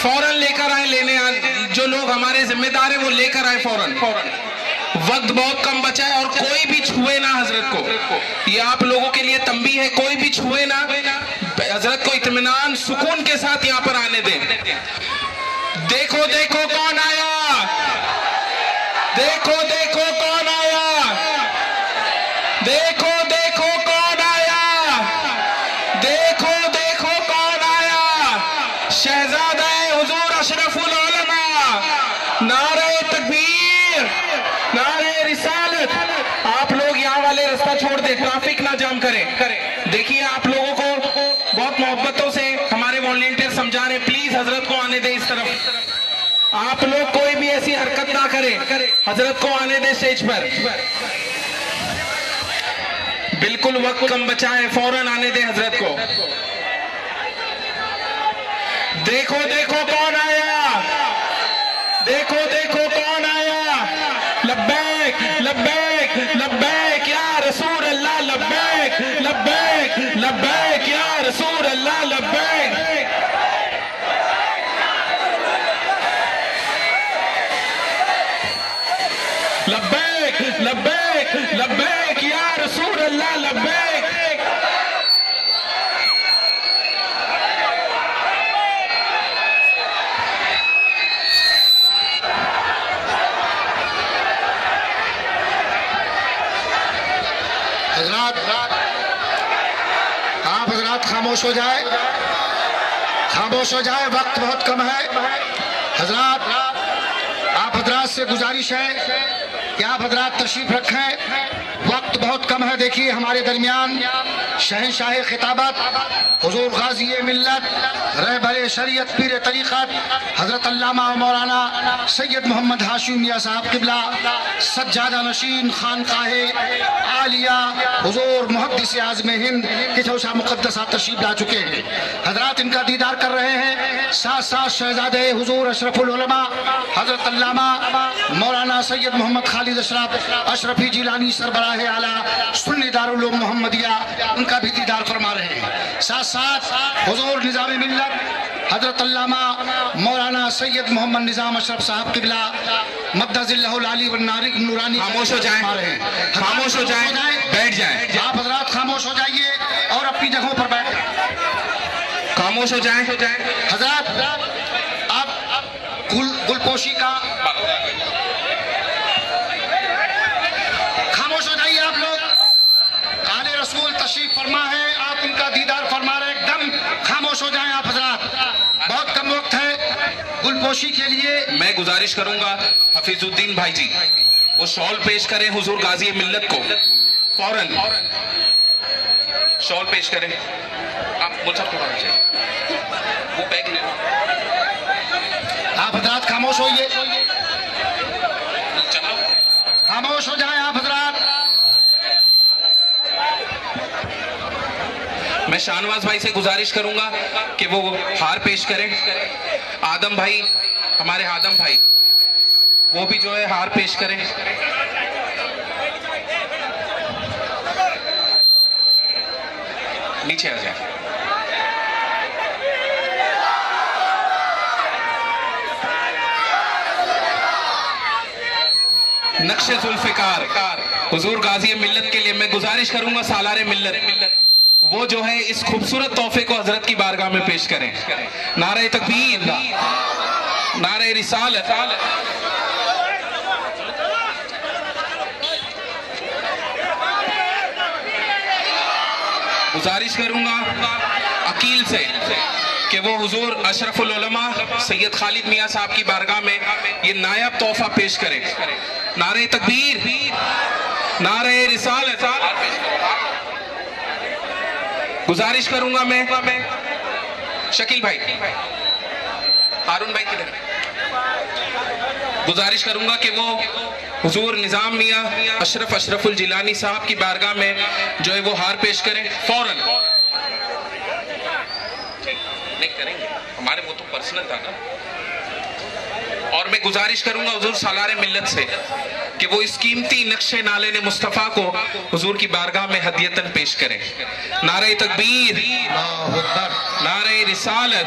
فوراً لے کر آئے، جو لوگ ہمارے ذمہ دار ہیں وہ لے کر آئے فوراً. وقت بہت کم بچا ہے، اور کوئی بھی چھوئے نہ حضرت کو. یہ آپ لوگوں کے لیے تنبیہ ہے، کوئی بھی چھوئے نہ. حضرت کو اطمینان سکون کے ساتھ یہاں پر آنے دیں. دیکھو دیکھو کون آیا، دیکھو دیکھو کون آیا، دیکھو دیکھو کون آیا، دیکھو دیکھو کون آیا. شہزادہ حضور اشرف العلماء. نعرہ تکبیر، نعرہ رسالت. آپ لوگ یہاں والے رستہ چھوڑ دیں، ٹریفک نہ جام کریں. دیکھیے آپ لوگوں کو بہت محبتوں سے ہمارے والنٹیئر سمجھا رہے ہیں، پلیز حضرت کو آنے دیں اس طرف. آپ لوگ کوئی بھی ایسی حرکت نہ کریں، حضرت کو آنے دیں سٹیج پر. بالکل وقت کم بچا ہے، فوراً آنے دیں حضرت کو. دیکھو دیکھو کون آیا، دیکھو دیکھو کون آیا. لبیک لبیک لبیک یا رسول اللہ، لبیک لبیک لبیک یا رسول اللہ، لبیک. لبیک لبیک لبیک یا رسول اللہ، لبیک. آپ حضرات خاموش ہو جائے، خاموش ہو جائے، وقت بہت کم ہے. حضرات آپ حضرات سے گزارش ہے کہ آپ حضرات تشریف رکھیں، وقت بہت کم ہے. دیکھیے ہمارے درمیان شہنشاہ خطابت حضور غازی ملت رہبر شریعت پیر طریقت حضرت علامہ مولانا سید محمد ہاشمی میاں صاحب قبلہ سجادہ نشین خانقاہ عالیہ حضور محدث اعظم ہند کے چوسا مقدسہ تشریف لا چکے ہیں. حضرات ان کا دیدار کر رہے ہیں. ساتھ ساتھ شہزادے حضور اشرف العلماء حضرت علامہ مولانا سید محمد خالد اشرفی جیلانی سربراہ اعلیٰ سنی دارالعلوم محمدیہ، ان کا بھی دیدار فرما رہے ہیں. ساتھ ساتھ حضور نظام ملت حضرت علامہ مولانا سید محمد نظام اشرف صاحب قبلہ مدد اللہ العلی والنورانی. خاموش ہو جائیں، خاموش ہو جائیں، بیٹھ جائیں. آپ حضرات خاموش ہو جائیے اور اپنی جگہوں پر بیٹھ جائیں. خاموش ہو جائیں. حضرات آپ گلپوشی کا خاموش ہو جائیے. آپ لوگ آل رسول تشریف فرما ہے، آپ ان کا دیدار فرما رہے ہیں. ایک دم خاموش ہو جائیں آپ حضرات، بہت کم وقت ہے گلپوشی کے لیے. میں گزارش کروں گا حفیظ الدین بھائی جی وہ شال پیش کریں حضور غازی ملت کو، فوراً شال پیش کریں. آپ مجھ سب تھوڑا چاہیے وہ بیگ لیں. آپ حضرات خاموش ہوئیے، چلو خاموش ہو جائیں آپ حضرات. میں شاہنواز بھائی سے گزارش کروں گا کہ وہ ہار پیش کریں. آدم بھائی، ہمارے آدم بھائی وہ بھی جو ہے ہار پیش کریں. نیچے آ جائیں. نقش ذوالفقار حضور غازی ملت کے لیے میں گزارش کروں گا سالار ملت وہ جو ہے اس خوبصورت تحفے کو حضرت کی بارگاہ میں پیش کریں. نعرہ تکبیر، نعرہ رسالت. گزارش کروں گا عقیل سے کہ وہ حضور اشرف العلماء سید خالد میاں صاحب کی بارگاہ میں یہ نایاب تحفہ پیش کریں. نعرہ تکبیر، نعرہ رسالت. گزارش کروں گا میں شکیل بھائی، ہارون بھائی کدھر، گزارش کروں گا کہ وہ حضور نظام میاں اشرف الجیلانی صاحب کی بارگاہ میں جو ہے وہ ہار پیش کریں فوراً. نہیں کریں گے، ہمارے وہ تو پرسنل تھا نا. اور میں گزارش کروں گا حضور سالار ملت سے کہ وہ اس قیمتی نقش نالین مصطفیٰ کو حضور کی بارگاہ میں ہدیتاً پیش کریں. نعرہ تکبیر، نعرہ رسالت.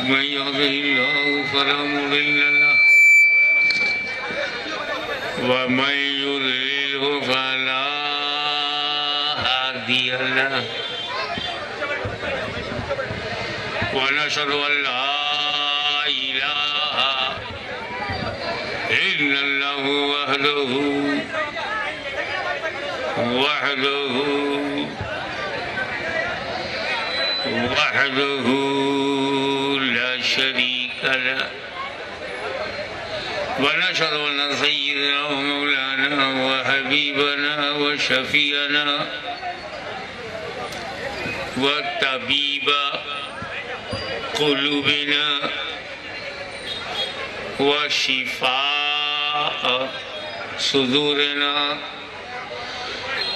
من يهده الله فلا مضل له ومن يضلله فلا هادي له ونشهد أن لا إله إلا الله وحده لا شريك له ونشهد أن سيدنا ومولانا وحبيبنا وشفيعنا وطبيب قلوبنا وشفاء صدورنا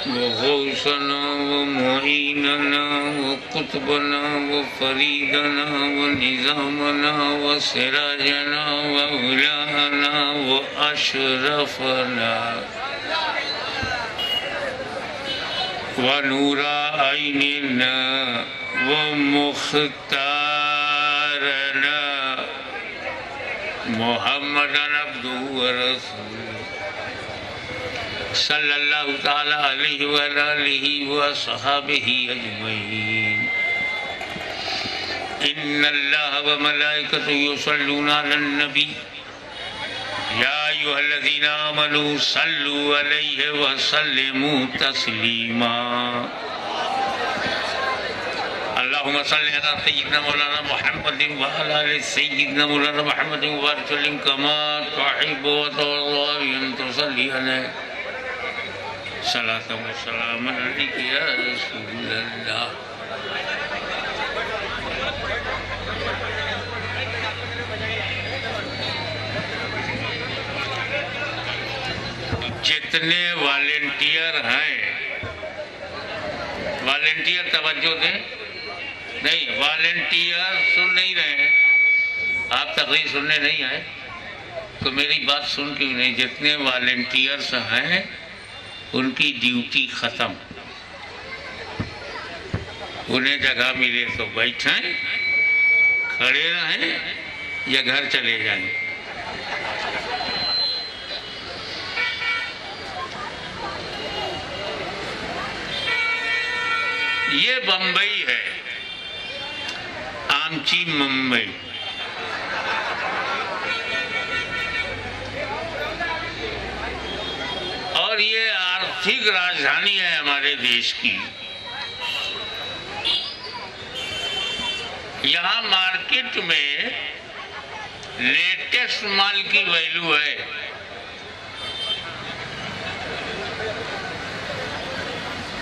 وغوثنا ومعيننا وقطبنا وفريدنا ونظامنا وسراجنا وأولانا وأشرفنا ونور عيننا ومختارنا محمدا عبده ورسوله صلی اللہ تعالی علیہ وآلہ وصحبہ اجمعین۔ ان اللہ وملائکتہ یصلون علی النبی یا ایھا الذین آمنوا صلوا علیہ وسلموا تسلیما۔ اللہم صل علی سیدنا مولانا محمد وعلی آل سیدنا مولانا محمد وبارک وسلم کما تحب وترضى ان تصلی علیہ صلاۃ و سلام علیک یا رسول اللہ۔ جتنے والنٹیئر ہیں، والنٹیئر توجہ دیں، نہیں والنٹیئر سن نہیں رہے ہیں، آپ تقریر سننے نہیں آئے تو میری بات سن کیوں نہیں؟ جتنے والنٹیئرز ہیں ان کی ڈیوٹی ختم، انہیں جگہ ملے تو بیٹھیں، کھڑے رہیں یا گھر چلے جائیں۔ یہ بمبئی ہے، آمچی ممبئی، اور یہ آرتھک راجدھانی ہے ہمارے دیش کی۔ یہاں مارکیٹ میں لیٹسٹ مال کی ویلیو ہے،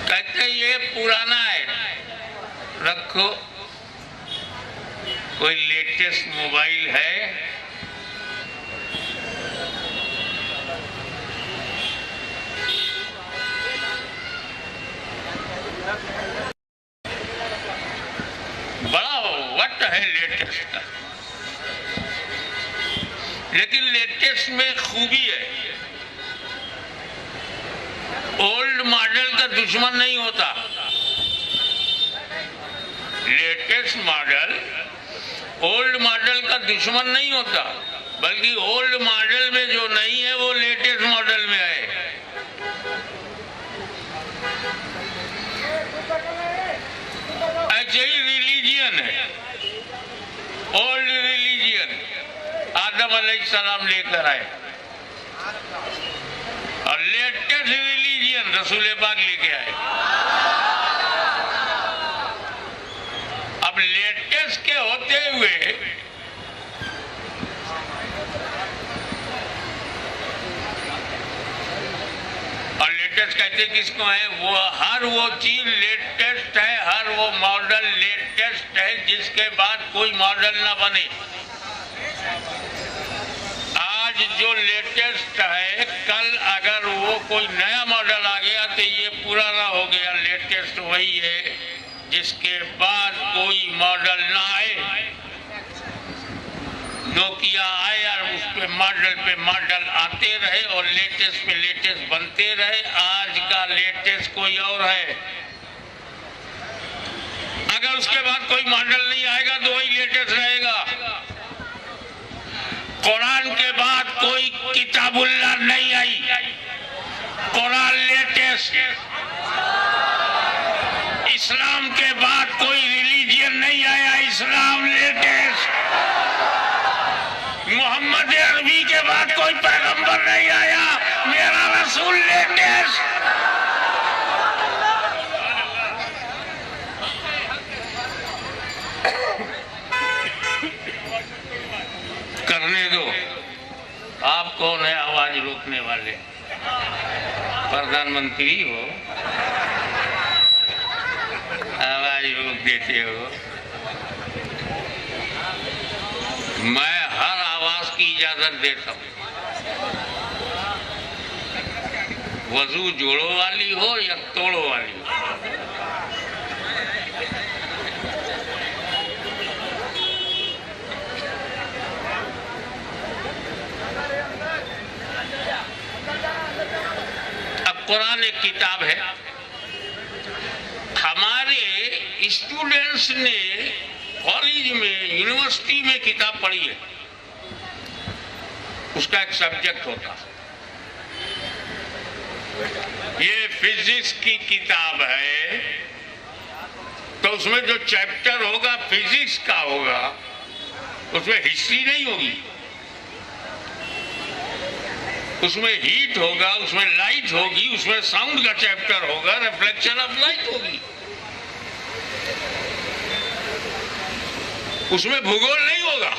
کہتے ہیں یہ پرانا ہے، رکھو۔ کوئی لیٹسٹ موبائل ہے؟ بڑا وقت ہے لیٹسٹ کا، لیکن لیٹسٹ میں خوبی ہے، اولڈ ماڈل کا دشمن نہیں ہوتا۔ لیٹسٹ ماڈل اولڈ ماڈل کا دشمن نہیں ہوتا، بلکہ اولڈ ماڈل میں جو نہیں ہے وہ لیٹسٹ ماڈل میں ہے۔ ایسے ہی ریلیجین ہے، اولڈ ریلیجین آدم علیہ السلام لے کر آئے، اور لیٹسٹ ریلیجین رسول پاک لے کے آئے۔ اب لیٹسٹ کے ہوتے ہوئے اور لیٹسٹ کہتے کس کو ہے؟ وہ ہر وہ چیز لیٹسٹ ہے، ہر وہ ماڈل لیٹسٹ ہے جس کے بعد کوئی ماڈل نہ بنے۔ آج جو لیٹسٹ ہے، کل اگر وہ کوئی نیا ماڈل آ گیا تو یہ پرانا ہو گیا۔ لیٹسٹ وہی ہے جس کے بعد کوئی ماڈل نہ آئے۔ نوکیا آئے اور اس پہ ماڈل آتے رہے اور لیٹسٹ پہ لیٹسٹ بنتے رہے۔ آج کا لیٹسٹ کوئی اور ہے، اگر اس کے بعد کوئی ماڈل نہیں آئے گا تو وہی لیٹسٹ رہے گا۔ قرآن کے بعد کوئی کتاب اللہ نہیں آئی، قرآن لیٹسٹ۔ اسلام کے بعد کوئی ریلیجین نہیں آیا، اسلام لیٹسٹ۔ محمد عربی کے بعد کوئی پیغمبر نہیں آیا، میرا رسول لیٹسٹ۔ کرنے دو، آپ کون ہے آواز روکنے والے؟ پردھان منتری ہو، آواز روک دیتے ہو۔ میں ہر آواز کی اجازت دیتا ہوں، وضو جوڑو والی ہو یا توڑو والی ہو۔ اب قرآن ایک کتاب ہے، ہمارے اسٹوڈنٹس نے کالج میں یونیورسٹی میں کتاب پڑھی ہے، اس کا ایک سبجیکٹ ہوتا، یہ فزکس کی کتاب ہے، تو اس میں جو چیپٹر ہوگا فزکس کا ہوگا، اس میں ہسٹری نہیں ہوگی، اس میں ہیٹ ہوگا، اس میں لائٹ ہوگی، اس میں ساؤنڈ کا چیپٹر ہوگا، ریفلیکشن آف لائٹ ہوگی، اس میں بھگول نہیں ہوگا۔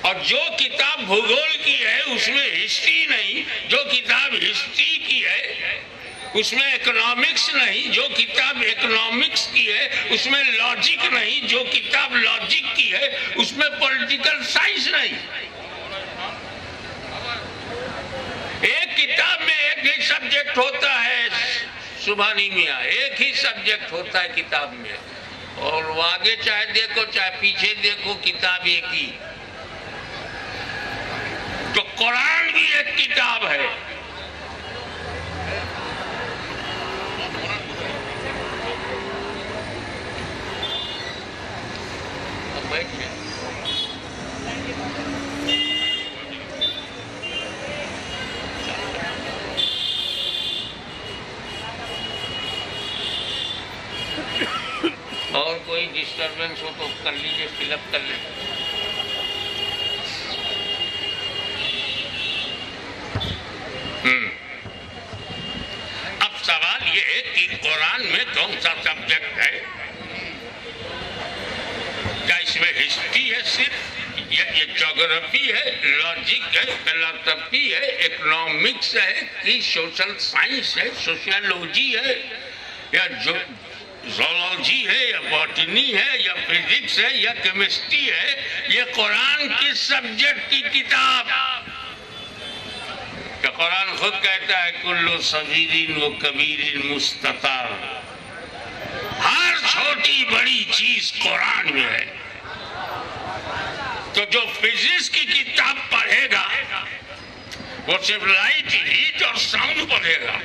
اور جو کتاب بھگول کی ہے اس میں ہسٹری نہیں، جو کتاب ہسٹری کی ہے اس میں اکنامکس نہیں، جو کتاب اکنامکس کی ہے اس میں لاجک نہیں، جو کتاب لاجک کی ہے اس میں پولیٹیکل سائنس نہیں۔ ایک کتاب میں ایک سبجیکٹ ہوتا ہے سبحانی میاں، ایک ہی سبجیکٹ ہوتا ہے کتاب میں، اور وہ آگے چاہے دیکھو چاہے پیچھے دیکھو کتاب ایک ہی. تو قرآن بھی ایک کتاب ہے. اور کوئی ڈسٹربنس ہو تو کر لیجیے، فل اپ کر لیں. اب سوال یہ ہے کہ قرآن میں کون سا سبجیکٹ ہے؟ کیا اس میں ہسٹری ہے صرف، یا یہ جغرافی ہے، لاجک ہے، فلسفی ہے، اکنامکس ہے، کہ سوشل سائنس ہے، سوشیالوجی ہے، یا زولوجی ہے، یا باٹنی ہے، یا فزکس ہے، یا کیمسٹری ہے؟ یہ قرآن کس سبجیکٹ کی کتاب؟ کہ قرآن خود کہتا ہے کل صغیر و کبیر مستطر، ہر چھوٹی بڑی چیز قرآن میں ہے. تو جو فزکس کی کتاب پڑھے گا وہ صرف لائٹ، ہیٹ اور ساؤنڈ پڑھے گا.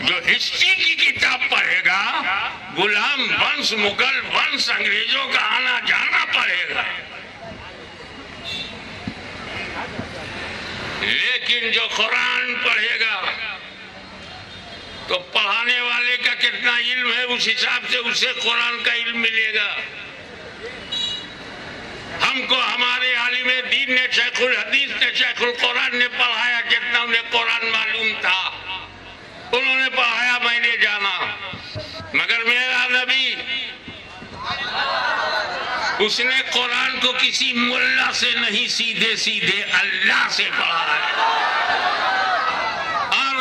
جو ہسٹری کی کتاب پڑھے گا غلام ونش، مغل ونش، انگریزوں کا آنا جانا پڑھے گا. لیکن جو قرآن پڑھے گا تو پڑھانے والے کا کتنا علم ہے اس حساب سے اسے قرآن کا علم ملے گا. ہم کو ہمارے عالم دین نے، شیخ الحدیث نے، شیخ القرآن نے پڑھایا جتنا انہیں قرآن معلوم تھا انہوں نے پڑھایا، میں نے جانا. مگر میرا نبی، اس نے قرآن کو کسی ملا سے نہیں، سیدھے سیدھے اللہ سے پڑھا ہے. اور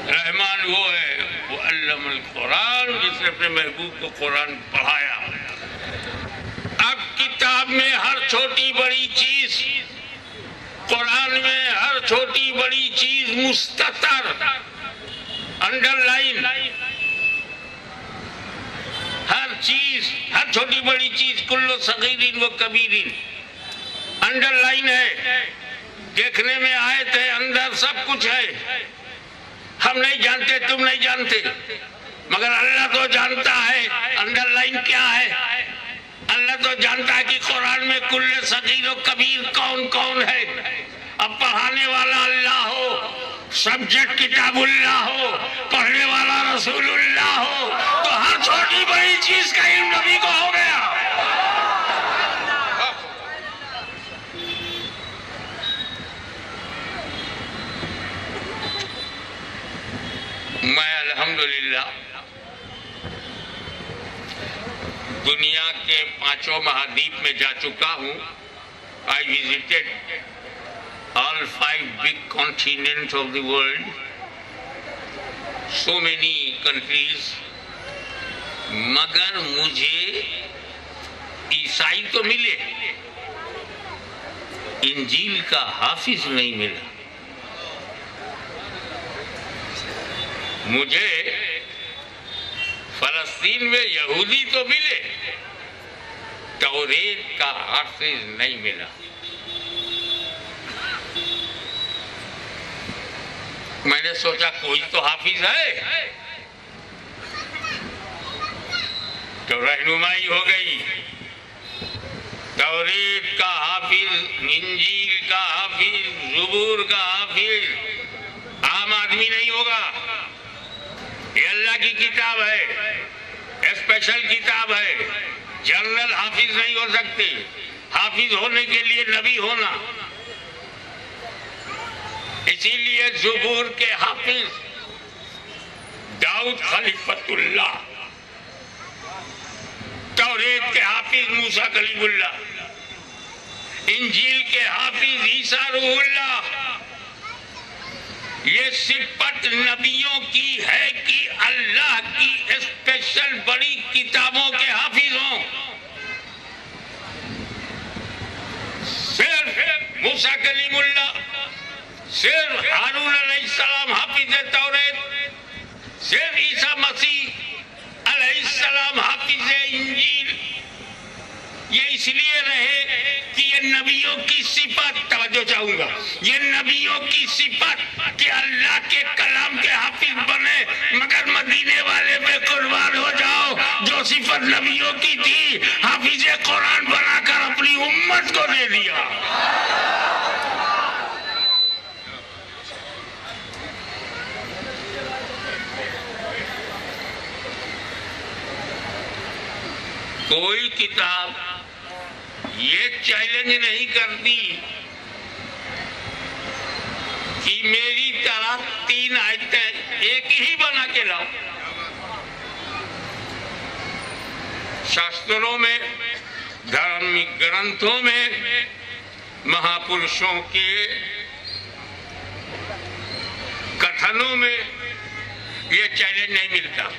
رحمان وہ ہے وہ علم القرآن، جس نے اپنے محبوب کو قرآن پڑھایا. اب کتاب میں ہر چھوٹی بڑی چیز، قرآن میں ہر چھوٹی بڑی چیز مستتر، انڈر لائن، ہر چیز، ہر چھوٹی بڑی چیز کل صغیر و کبیر انڈر لائن ہے. دیکھنے میں آیت ہے، اندر سب کچھ ہے. ہم نہیں جانتے، تم نہیں جانتے، مگر اللہ تو جانتا ہے انڈر لائن کیا ہے. اللہ تو جانتا ہے کہ قرآن میں کل صغیر و کبیر کون کون ہے. اب پڑھانے والا اللہ ہو، سبجیکٹ کتاب اللہ ہو، پڑھنے والا رسول اللہ ہو، تو ہر چھوٹی بڑی چیز کا علم نبی کو ہو گیا. میں الحمدللہ دنیا کے 5 مہادیپ میں جا چکا ہوں. I visited all 5 big continents of the world, so many countries. مگر مجھے عیسائی تو ملے، انجیل کا حافظ نہیں ملا. مجھے فلسطین میں یہودی تو ملے، توریت کا حافظ نہیں ملا. میں نے سوچا کوئی تو حافظ ہے، تو رہنمائی ہو گئی. توریت کا حافظ، انجیل کا حافظ، زبور کا حافظ عام آدمی نہیں ہوگا. یہ اللہ کی کتاب ہے، اسپیشل کتاب ہے. جنرل حافظ نہیں ہو سکتے. حافظ ہونے کے لیے نبی ہونا. اسی لیے زبور کے حافظ داؤد خلیفۃ اللہ، توریت کے حافظ موسیٰ کلیم اللہ، انجیل کے حافظ عیسیٰ روح اللہ. یہ صفت نبیوں کی ہے کہ اللہ کی اسپیشل بڑی کتابوں کے حافظ ہوں. صرف موسیٰ کلیم اللہ، صرف ہارون علیہ السلام حافظ توریت، صرف عیسیٰ مسیح علیہ السلام حافظ انجیل. یہ اس لیے رہے کہ یہ نبیوں کی صفت، توجہ چاہوں گا، یہ نبیوں کی صفت کہ اللہ کے کلام کے حافظ بنے، مگر مدینے والے پہ قربان ہو جاؤ، جو صفت نبیوں کی تھی حافظ قرآن بنا کر اپنی امت کو دے دیا. کوئی کتاب یہ چیلنج نہیں کرتی کہ میری طرح 3 آیتیں ایک ہی بنا کے لاؤ. شاستروں میں، دھارمک گرنتھوں میں، مہاپرشوں کے کتھنوں میں یہ چیلنج نہیں ملتا.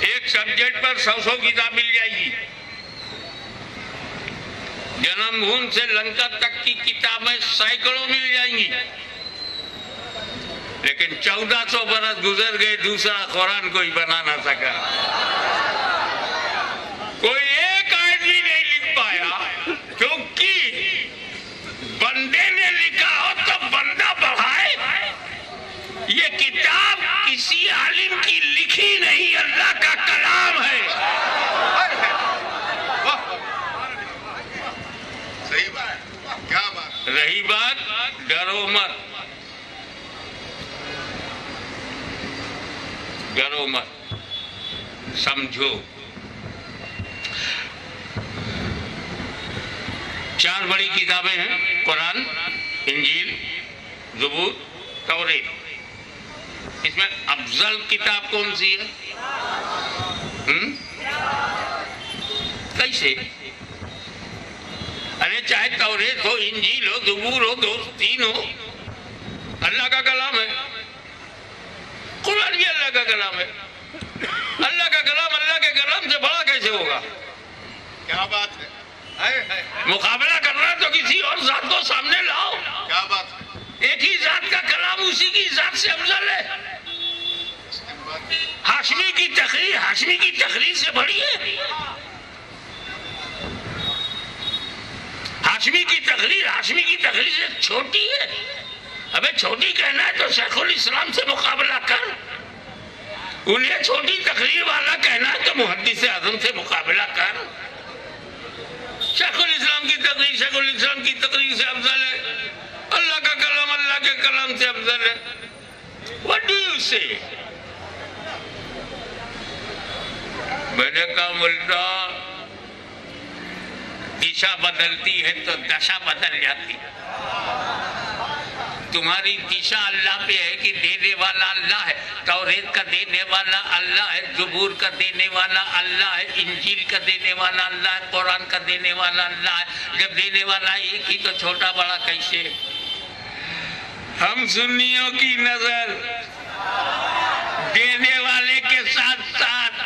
ایک سبجیکٹ پر 100 کتاب مل جائے گی. جنم بھون سے لنکا تک کی کتابیں سینکڑوں مل جائیں گی، لیکن 1400 برس گزر گئے، دوسرا قرآن کوئی بنا نہ سکا. کوئی ایک آیت بھی نہیں لکھ پایا، کیونکہ بندے نے لکھا ہو تو بندہ بڑھائے. یہ کتاب کسی عالم کی لکھی نہیں، اللہ کا کلام ہے. صحیح بات، کیا بات. رہی بات ڈرو مت، ڈرو مت، سمجھو. 4 بڑی کتابیں ہیں، قرآن، انجیل، زبور، توریت. اس میں افضل کتاب کون سی ہے؟ کیسے؟ ارے چاہے توریت ہو، انجیل ہو، زبور ہو، 3 ہو، اللہ کا کلام ہے. قرآن بھی اللہ کا کلام ہے. اللہ کا کلام اللہ کے کلام سے بڑا کیسے ہوگا؟ کیا بات ہے. مقابلہ کرنا تو کسی اور ذات کو سامنے لاؤ. کیا بات ہے. ایک ہی ذات کا کلام اسی کی ذات سے افضل ہے. ہاشمی کی تقریر ہاشمی کی تقریر سے بڑی ہے. ہاشمی کی تقریر سے چھوٹی ہے. ابے چھوٹی کہنا ہے تو شیخ الاسلام سے مقابلہ کر. انہیں چھوٹی تقریر والا کہنا ہے تو محدث اعظم سے مقابلہ کر. شیخ الاسلام کی تقریر شیخ الاسلام کی تقریر سے افضل ہے. اللہ کا کلام اللہ کے کلام سے افضل ہے. What do you say? میں نے کہا ملتا دشا بدلتی ہے تو دشا بدل جاتی. تمہاری دشا اللہ پہ ہے کہ دینے والا اللہ ہے. توریت کا دینے والا اللہ ہے، زبور کا دینے والا اللہ ہے، انجیل کا دینے والا اللہ ہے، قرآن کا دینے والا اللہ ہے. جب دینے والا ایک ہی تو چھوٹا بڑا کیسے؟ ہم سنیوں کی نظر دینے والے کے ساتھ ساتھ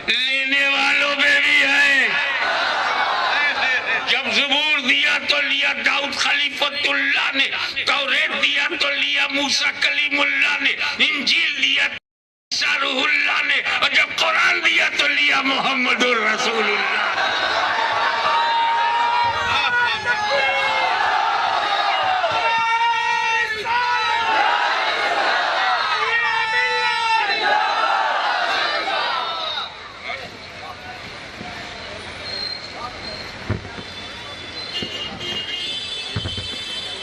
لینے والوں میں بھی ہے. جب زبور دیا تو لیا داؤد خلیفۃ اللہ نے، توریت دیا تو لیا موسیٰ کلیم اللہ نے، انجیل دیا عیسیٰ روح اللہ نے، اور جب قرآن دیا تو لیا محمد الرسول اللہ.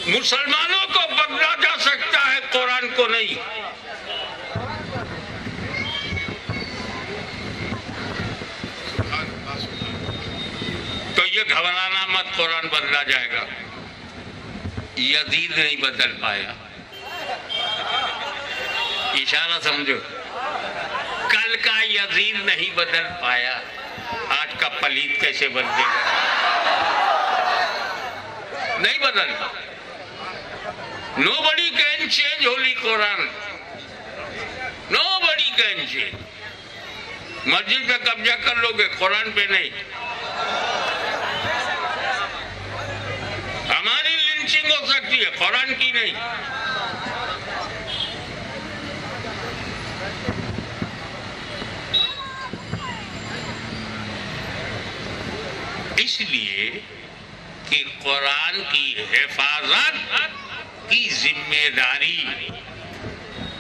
مسلمانوں کو بدلا جا سکتا ہے، قرآن کو نہیں. تو یہ گھبرانا مت، قرآن بدلا جائے گا. یزید نہیں بدل پایا. اشارہ سمجھو، کل کا یزید نہیں بدل پایا، آج کا پلیت کیسے بدلے گا؟ نہیں بدلتا. Nobody can change Holy Quran. Nobody can change. مسجد پہ قبضہ کر لو گے، قرآن پہ نہیں. ہماری لنچنگ ہو سکتی ہے، قرآن کی نہیں. اس لیے کہ قرآن کی حفاظت کی ذمہ داری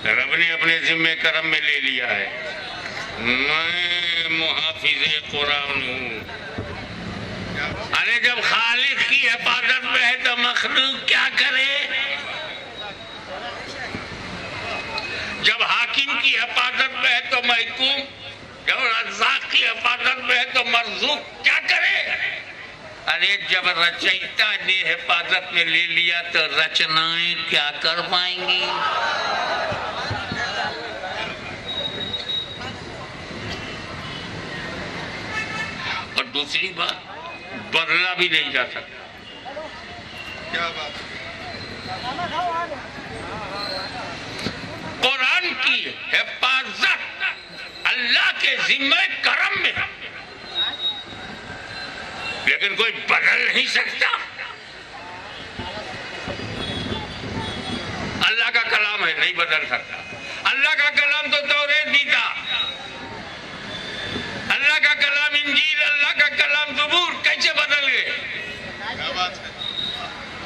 رب نے اپنے ذمہ کرم میں لے لیا ہے. میں محافظ قرآن ہوں. ارے جب خالق کی حفاظت میں ہے تو مخلوق کیا کرے؟ جب حاکم کی حفاظت میں ہے تو محکوم، جب رزاق کی حفاظت میں ہے تو مرزوق کیا کرے؟ ارے جب رچیتا نے حفاظت میں لے لیا تو رچنائیں کیا کر پائیں گی؟ اور دوسری بات، بدلا بھی نہیں جا سکتا. کیا بات؟ قرآن کی حفاظت اللہ کے ذمہ کرم میں، لیکن کوئی بدل نہیں سکتا. اللہ کا کلام ہے، نہیں بدل سکتا. اللہ کا کلام تو توریت بھی تھا، اللہ کا کلام انجیل، اللہ کا کلام زبور، کیسے بدل گئے؟ کیا بات ہے؟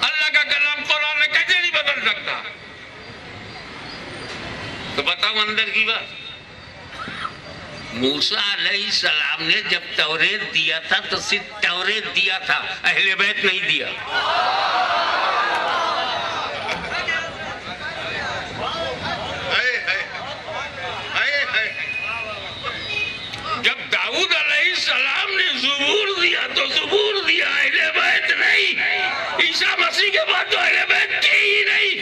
اللہ کا کلام قرآن کیسے نہیں بدل سکتا؟ تو بتاؤ اندر کی بات. موسیٰ علیہ السلام نے جب توریت دیا تھا تو صرف توریت دیا تھا، اہل بیت نہیں دیا. جب داؤد علیہ السلام نے زبور دیا تو زبور دیا، اہل بیت نہیں. عیسیٰ مسیح کے بعد تو اہل بیت کی ہی نہیں.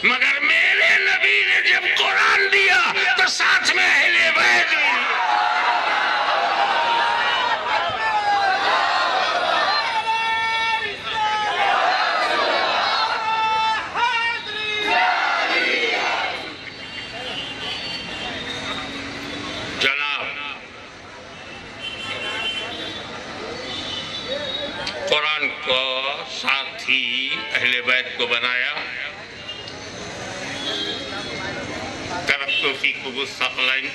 مگر میرے نبی نے جب قرآن دیا تو ساتھ میں اہل بیت بھی. جناب، قرآن کو ساتھی اہل بیت کو بنایا. ترکت فیکم الثقلین،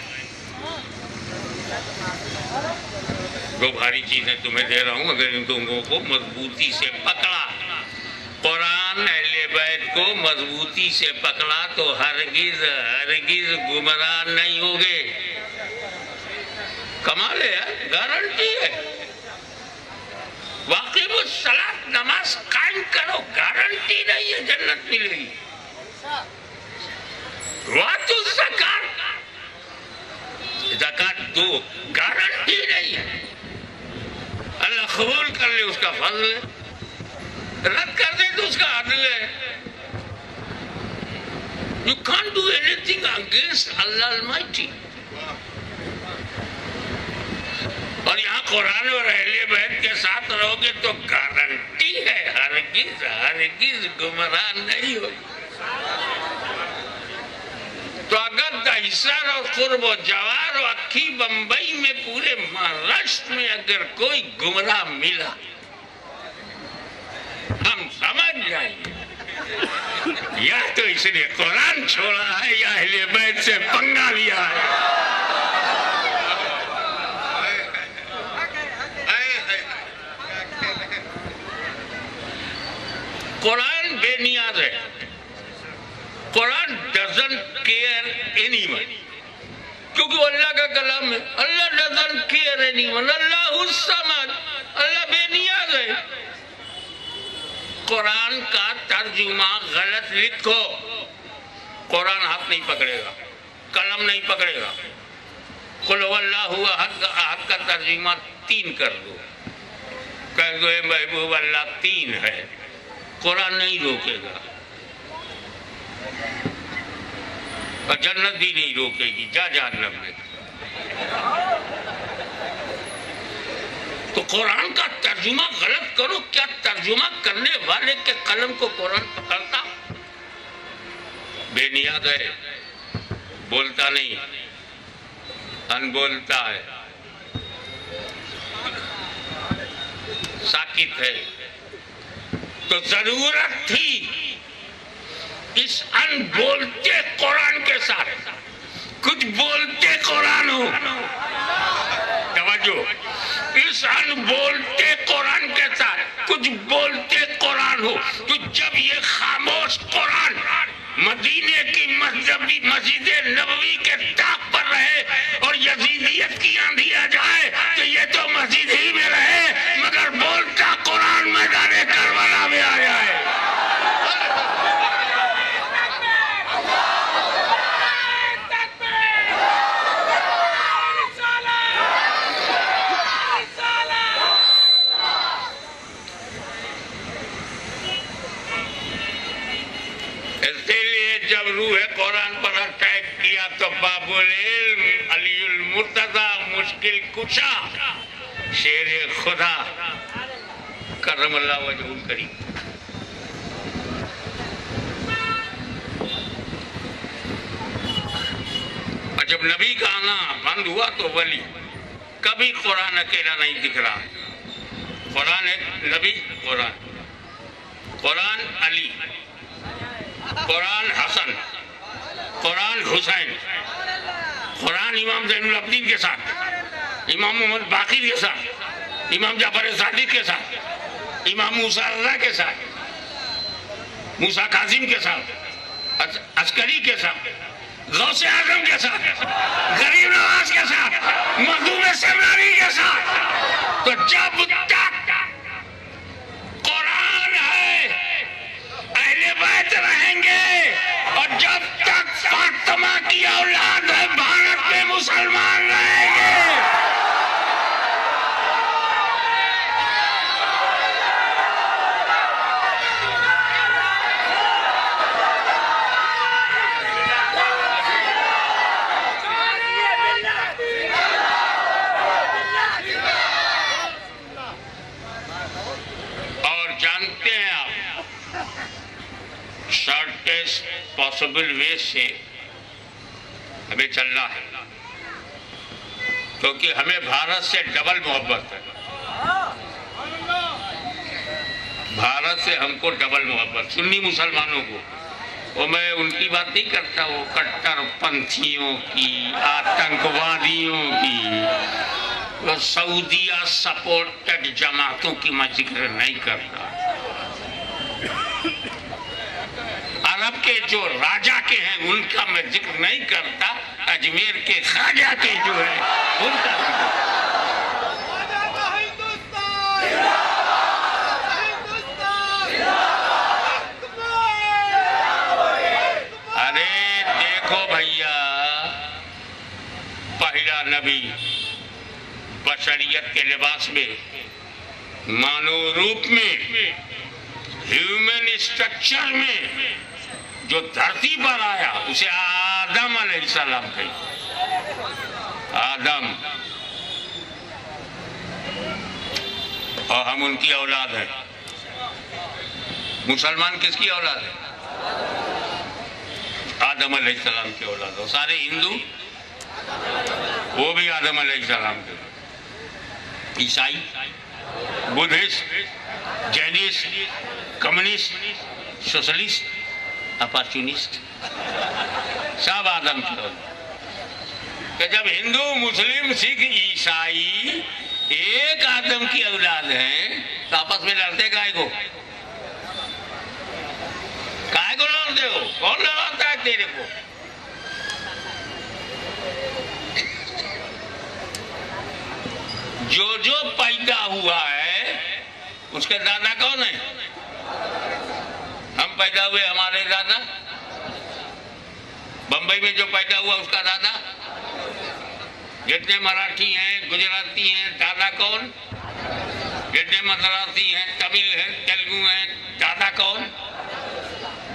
دو بھاری چیزیں تمہیں دے رہا ہوں، اگر ان دونوں کو مضبوطی سے پکڑا. قرآن اہل بیت کو مضبوطی سے پکڑا تو ہرگز ہرگز گمراہ نہیں ہوگے. کمال ہے، گارنٹی ہے. واقعی الصلاۃ، نماز قائم کرو، گارنٹی نہیں ہے جنت ملے گی. واتو الزکات، زکات دو، گارنٹی نہیں ہے. اللہ قبول کر لے اس کا فضل ہے، رد کر دے تو اس کا عدل ہے. You can't do anything against Allah Almighty. اور یہاں قرآن اور اہل بیت کے ساتھ رہو گے تو گارنٹی ہے ہرگز ہرگز گمراہ نہیں ہوگی. تو اگر دہشت اور قرب و جوار و اکھی بمبئی میں پورے مہاراشٹر میں اگر کوئی گمراہ ملا، ہم سمجھ جائیں گے یا تو اس نے قرآن چھوڑا ہے یا اہل بیت سے پنگا لیا ہے. قرآن بے نیاز ہے. قرآن doesn't care anyone. کیونکہ وہ اللہ کا کلام ہے. اللہ doesn't care anyone. اللہ الصمد، اللہ بے نیاز ہے. قرآن کا ترجمہ غلط لکھو، قرآن ہاتھ نہیں پکڑے گا، قلم نہیں پکڑے گا. قل هو اللہ احد کا ترجمہ 3 کر دو، کہہ دو اے محبوب اللہ 3 ہے، قرآن نہیں روکے گا اور جنت بھی نہیں روکے گی. جا جہنم میں. تو قرآن کا ترجمہ غلط کرو، کیا ترجمہ کرنے والے کے قلم کو قرآن پکڑتا؟ بے نیاز ہے، بولتا نہیں. ان بولتا ہے، ساکت ہے، تو ضرورت تھی اس ان بولتے قرآن کے ساتھ کچھ بولتے قرآن ہو. توجہ، اس ان بولتے قرآن کے ساتھ کچھ بولتے قرآن ہو. تو جب یہ خاموش قرآن مدینے کی مسجد نبوی کے ٹاپ پر رہے اور یزیدیت کی آندھی آ جائے تو یہ تو مسجد ہی میں رہے مگر بولتا قرآن میدان کربلا میں آ جائے. جب روح قرآن پر اٹیک کیا تو باب العلم علی المرتضی مشکل کشا شیر خدا کرم اللہ وجہ الکریم اور جب نبی کا آنا بند ہوا تو ولی کبھی قرآن اکیلا نہیں دکھ رہا. قرآن نبی، قرآن علی، قرآن حسن، قرآن حسین، قرآن امام زین العابدین کے ساتھ، امام محمد باقر کے ساتھ، امام جعفر صادق کے ساتھ، امام موسیٰ رضا کے ساتھ، موسیٰ کاظم کے ساتھ، عسکری کے ساتھ، غوث اعظم کے ساتھ، غریب نواز کے ساتھ، مخدوم سمنانی کے ساتھ. تو جب تک قرآن ہے اہل بیت رہیں گے اور جب تک فاطمہ کی اولاد ہے بھارت میں مسلمان رہیں گے. اور جانتے ہیں آپ شارٹیسٹ پاسبل وے سے ہمیں چلنا ہے کیونکہ ہمیں بھارت سے ڈبل محبت ہے. بھارت سے ہم کو ڈبل محبت، سنی مسلمانوں کو. وہ میں ان کی بات نہیں کرتا، وہ کٹر پنتھیوں کی، آتنکوادیوں کی، وہ سعودیہ سپورٹڈ جماعتوں کی میں ذکر نہیں کرتا. عرب کے جو راجہ کے ہیں ان کا میں ذکر نہیں کرتا، اجمیر کے خواجہ کے جو ہے ان کا ذکر. ارے دیکھو بھیا، پہلا نبی بشریت کے لباس میں، مانو روپ میں، ہیومن اسٹرکچر میں جو دھرتی پر آیا اسے آدم علیہ السلام کہی. آدم، اور ہم ان کی اولاد ہیں. مسلمان کس کی اولاد ہے؟ آدم علیہ السلام کی اولاد. اور سارے ہندو وہ بھی آدم علیہ السلام کے. عیسائی، بدھسٹ، جینسٹ، کمیونسٹ، سوشلسٹ، اپارچونسٹ، سب آدم کی اولاد. کہ جب ہندو، مسلم، سکھ، عیسائی ایک آدم کی اولاد ہیں تو آپس میں لڑتے کائے کو؟ کائے کو لڑتے ہو؟ کون لڑاتا ہے تیرے کو؟ جو پیدا ہوا ہے اس کے دادا کون ہیں؟ ہم پیدا ہوئے، ہمارے دادا. بمبئی میں جو پیدا ہوا اس کا دادا. جتنے مراٹھی ہیں، گجراتی ہیں، دادا کون؟ جتنے مدراسی ہیں، تمل ہیں، تیلگو ہیں، دادا کون؟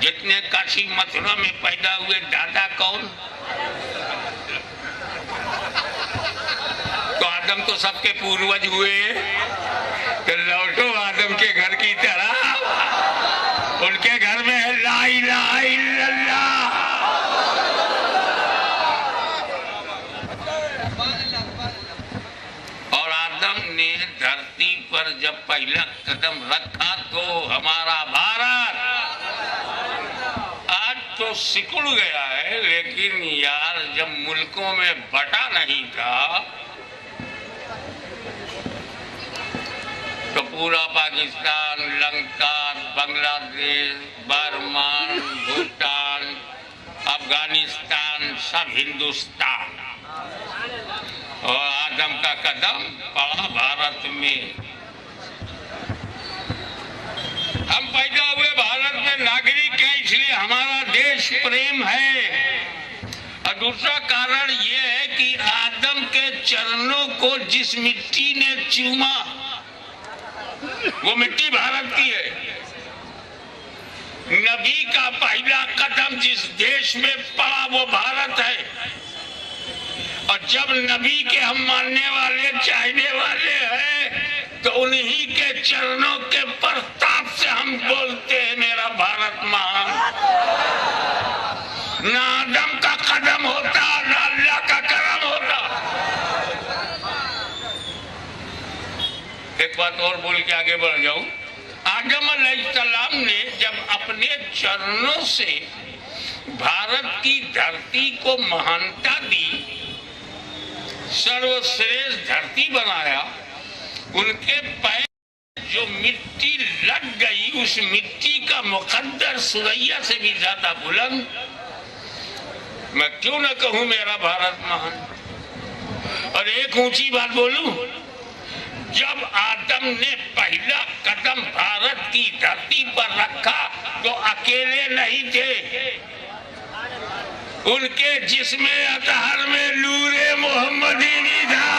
جتنے کاشی متھرا میں پیدا ہوئے دادا کون؟ تو آدم تو سب کے پوروج ہوئے. تو لوٹو آدم کے گھر کی طرح. ان کے گھر میں ہے لا الہ الا اللہ. جب پہلا قدم رکھا تو ہمارا بھارت آج تو سکڑ گیا ہے، لیکن یار جب ملکوں میں بٹا نہیں تھا تو پورا پاکستان، لنکا، بنگلہ دیش، برما، بھوٹان، افغانستان سب ہندوستان، اور آدم کا قدم پڑا بھارت میں۔ ہم پیدا ہوئے بھارت میں ناگرک ہیں، اس لیے ہمارا دیش پریم ہے، اور دوسرا کارن یہ ہے کہ آدم کے چرنوں کو جس مٹی نے چوما وہ مٹی بھارت کی ہے۔ نبی کا پہلا قدم جس دیش میں پڑا وہ بھارت ہے، اور جب نبی کے ہم ماننے والے چاہنے والے ہیں تو انہی کے چرنوں کے پرتاپ سے ہم بولتے ہیں میرا بھارت مہان۔ نہ آدم کا قدم ہوتا نہ اللہ کا کرم ہوتا۔ ایک بات اور بول کے آگے بڑھ جاؤں، آدم علیہ السلام نے جب اپنے چرنوں سے بھارت کی دھرتی کو مہانتا دی، سروشریشٹھ دھرتی بنایا، ان کے پیر جو مٹی لگ گئی اس مٹی کا مقدر سریا سے بھی زیادہ بلند، میں کیوں نہ کہوں میرا بھارت مہان۔ اور ایک اونچی بات بولوں، جب آدم نے پہلا قدم بھارت کی دھرتی پر رکھا تو اکیلے نہیں تھے، ان کے جسم اطہر میں نور محمدی بھی تھا۔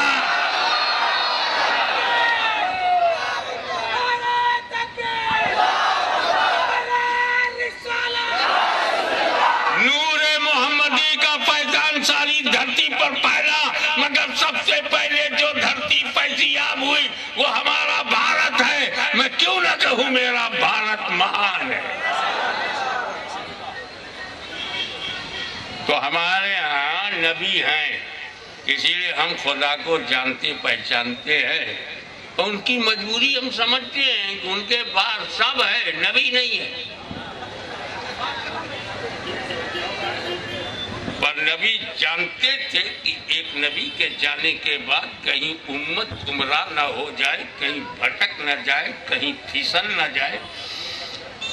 نور محمدی کا فیضان ساری دھرتی پر پھیلا، مگر سب سے پہلے جو دھرتی فیضیاب ہوئی وہ ہمارا بھارت ہے، میں کیوں نہ کہوں میرا بھارت مہان ہے۔ تو ہمارے ہاں نبی ہیں، اسی لیے ہم خدا کو جانتے پہچانتے ہیں، اور ان کی مجبوری ہم سمجھتے ہیں کہ ان کے پاس سب ہے، نبی نہیں ہے۔ پر نبی جانتے تھے کہ ایک نبی کے جانے کے بعد کہیں امت گمراہ نہ ہو جائے، کہیں بھٹک نہ جائے، کہیں پھسل نہ جائے،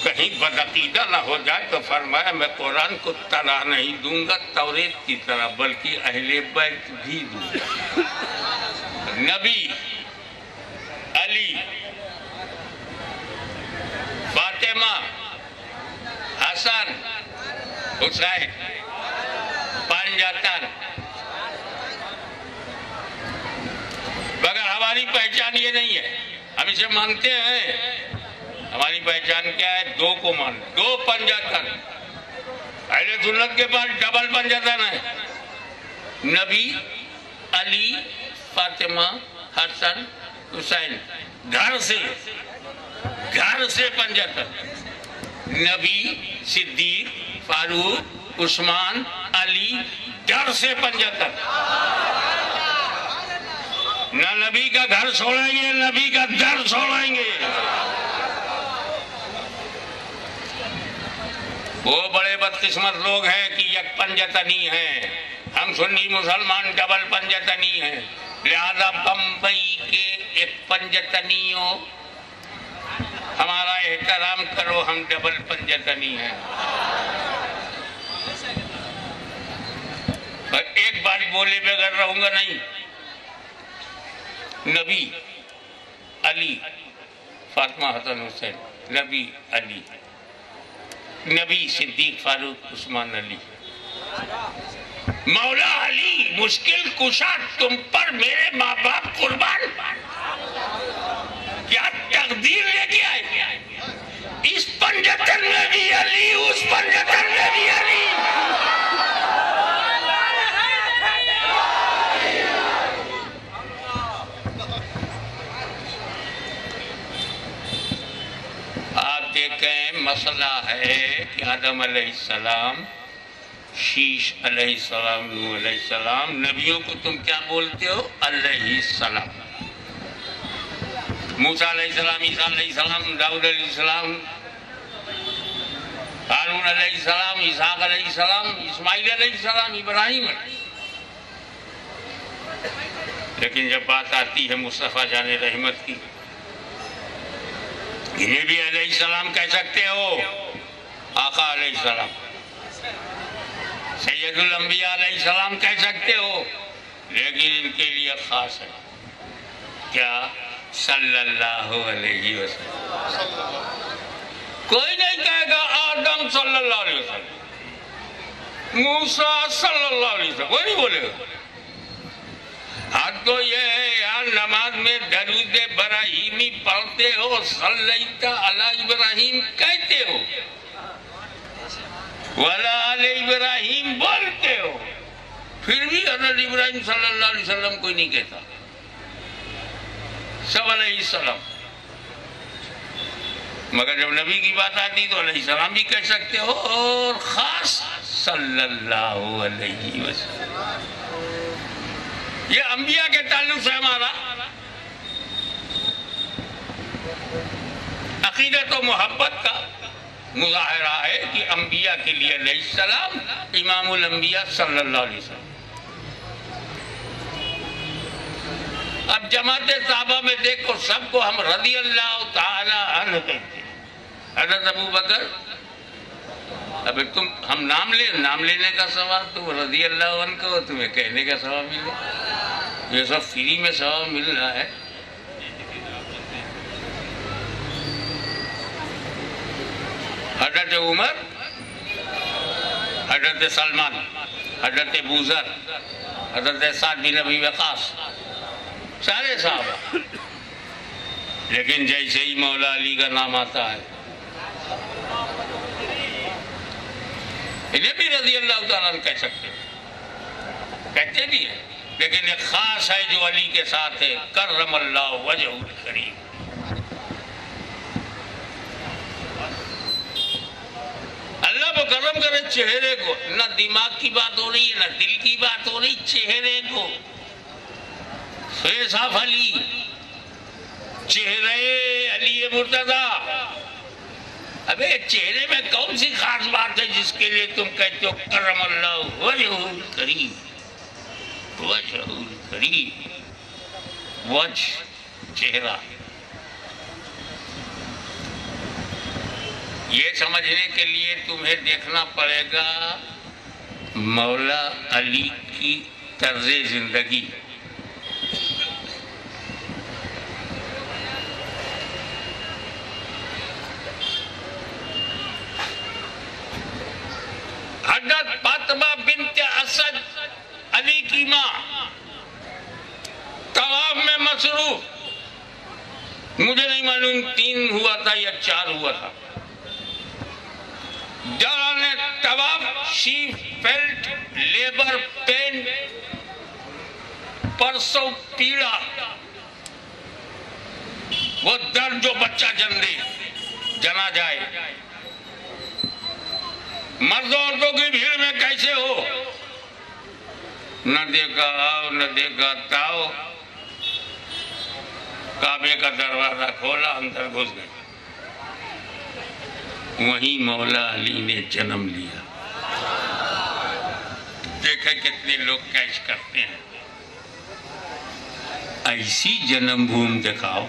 کہیں بدعقیدہ نہ ہو جائے، تو فرمایا میں قرآن کو طرح نہیں دوں گا توریت کی طرح، بلکہ اہل بیت بھی دوں گا۔ نبی، علی، فاطمہ، حسن، حسین، پنجتن، مگر ہماری پہچان یہ نہیں ہے، ہم اسے مانتے ہیں۔ ہماری پہچان کیا ہے؟ دو کو مان، دو پنجتن۔ اہل سنت کے پاس ڈبل پنجتن ہے، نبی، علی، فاطمہ، حسن، حسین، گھر سے پنجتن۔ نبی، صدیق، فاروق، عثمان، علی، گھر سے پنجتن۔ نہ نبی کا گھر چھوڑیں گے، نبی کا در چھوڑیں گے۔ وہ بڑے بدقسمت لوگ ہیں کہ یک پنجتنی ہیں، ہم سنی مسلمان ڈبل پنجتنی ہیں، لہذا بمبئی کے ایک پنجتنیوں ہمارا احترام کرو، ہم ڈبل پنجتنی ہیں۔ اور ایک بات بولے بغیر رہوں گا نہیں، نبی، علی، فاطمہ، حسن، حسین، نبی، علی، نبی، صدیق، فاروق، عثمان، علی، مولا علی مشکل کشا تم پر میرے ماں باپ قربان، کیا تقدیر لے کے آئے، اس پنجتن میں بھی علی، اس پنجتن میں بھی علی۔ آپ دیکھیں مسئلہ ہے کہ آدم علیہ السلام، شیش علیہ السلام، نوح علیہ السلام، نبیوں کو تم کیا بولتے ہو؟ علیہ السلام۔ موسیٰ علیہ السلام، عیسیٰ علیہ السلام، داؤد علیہ السلام، ہارون علیہ السلام، اسحاق علیہ السلام، اسماعیل علیہ السلام، ابراہیم علیہ السلام۔ لیکن جب بات آتی ہے مصطفیٰ جان رحمت کی، انہیں بھی علیہ السلام کہہ سکتے ہو، آقا علیہ السلام، سید الانبیاء علیہ السلام کہہ سکتے ہو، لیکن ان کے لیے خاص ہے کیا؟ صلی اللہ علیہ وسلم۔ کوئی نہیں کہے گا آدم صلی اللہ علیہ وسلم، موسیٰ صلی اللہ علیہ وسلم، کوئی نہیں بولے گا۔ حد تو یہ ہے یار، نماز میں درود ابراہیمی پڑھتے ہو، صلیت علی ابراہیم کہتے ہو، وَعَلَىٰ آلِ ابراہیم بولتے ہو، پھر بھی حضرت ابراہیم صلی اللہ علیہ وسلم کوئی نہیں کہتا، سب علیہ السلام۔ مگر جب نبی کی بات آتی تو علیہ السلام بھی کہہ سکتے ہو، اور خاص صلی اللہ علیہ وسلم۔ یہ انبیاء کے تعلق سے ہمارا عقیدت و محبت کا مظاہرہ ہے کہ انبیاء کے لیے علیہ السلام امام الانبیاء صلی اللہ علیہ وسلم۔ اب جماعت صحابہ میں دیکھو، سب کو ہم رضی اللہ تعالی عنہ کہتے ہیں۔ حضرت ابو بکر، اب ہم نام لینے کا ثواب، تم رضی اللہ عنہ کو تمہیں کہنے کا ثواب ملے، یہ سب فری میں ثواب مل رہا ہے۔ حضرت عمر، حضرت سلمان، حضرت ابوذر، حضرت سعد بن ابی وقاص، سارے صحابہ۔ لیکن جیسے ہی مولا علی کا نام آتا ہے، انہیں بھی رضی اللہ تعالیٰ عنہ کہہ سکتے ہیں، کہتے بھی ہیں، لیکن ایک خاص ہے جو علی کے ساتھ ہے، کرم اللہ وجہہ الکریم۔ اللہ کو کرم کرے چہرے کو، نہ دماغ کی بات ہو رہی ہے، نہ دل کی بات ہو رہی، چہرے کو، فیض آف علی، چہرے علی مرتضیٰ۔ ابے چہرے میں کون سی خاص بات ہے جس کے لیے تم کہتے ہو کرم اللہ وجہہ الکریم، وجہ الکریم، وجہ چہرہ۔ یہ سمجھنے کے لیے تمہیں دیکھنا پڑے گا مولا علی کی طرز زندگی۔ حضرت فاطمہ بنت اسد علی کی ماں طواف میں مصروف، مجھے نہیں معلوم 3 ہوا تھا یا 4 ہوا تھا، دوران طواف شی فیلٹ لیبر پین، پرسو پیڑا، وہ درد جو بچہ جنا جائے۔ مرد عورتوں کی بھیڑ میں کیسے ہو، نہ دیکھا آؤ نہ دیکھا تاؤ، کعبے کا دروازہ کھولا، اندر گھس گئے۔ وہیں مولا علی نے جنم لیا۔ دیکھیں کتنے لوگ کیچ کرتے ہیں، ایسی جنم بھوم دکھاؤ۔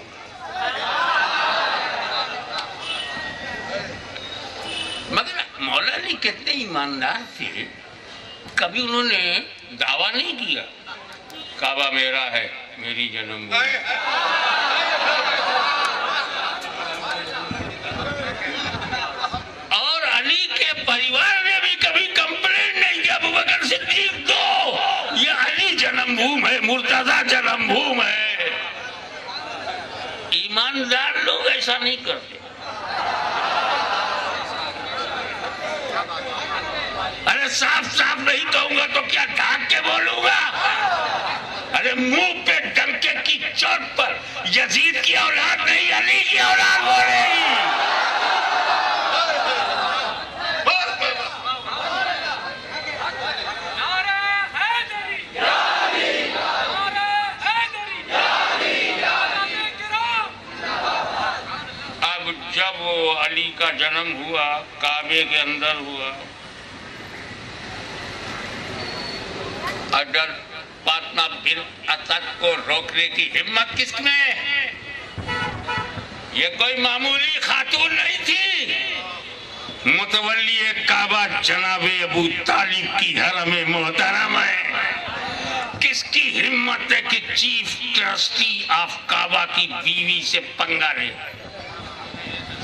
مگر مولا علی کتنے ایماندار تھے، کبھی انہوں نے دعویٰ نہیں کیا کعبہ میرا ہے، میری جنم بھومی۔ اور علی کے پریوار نے بھی کبھی کمپلین نہیں کیا ابوبکر صدیق دو، یہ علی جنم بھوم ہے، مرتضیٰ جنم بھوم ہے۔ ایماندار لوگ ایسا نہیں کرتے۔ ارے صاف صاف نہیں کہوں گا تو کیا ڈھانک کے بولوں گا؟ ارے منہ پہ ڈنکے کی چوٹ پر یزید کی اولاد نہیں، علی کی اولاد بول رہی۔ اب جب علی کا جنم ہوا کعبے کے اندر ہوا، اگر فاطمہ بنت اسد کو روکنے کی ہمت کس میں ہے؟ یہ کوئی معمولی خاتون نہیں تھی، متولی کعبہ جناب ابو طالب کی حرم محترم ہے۔ کس کی ہمت ہے کہ چیف ٹرسٹی آف کعبہ کی بیوی سے پنگا لے؟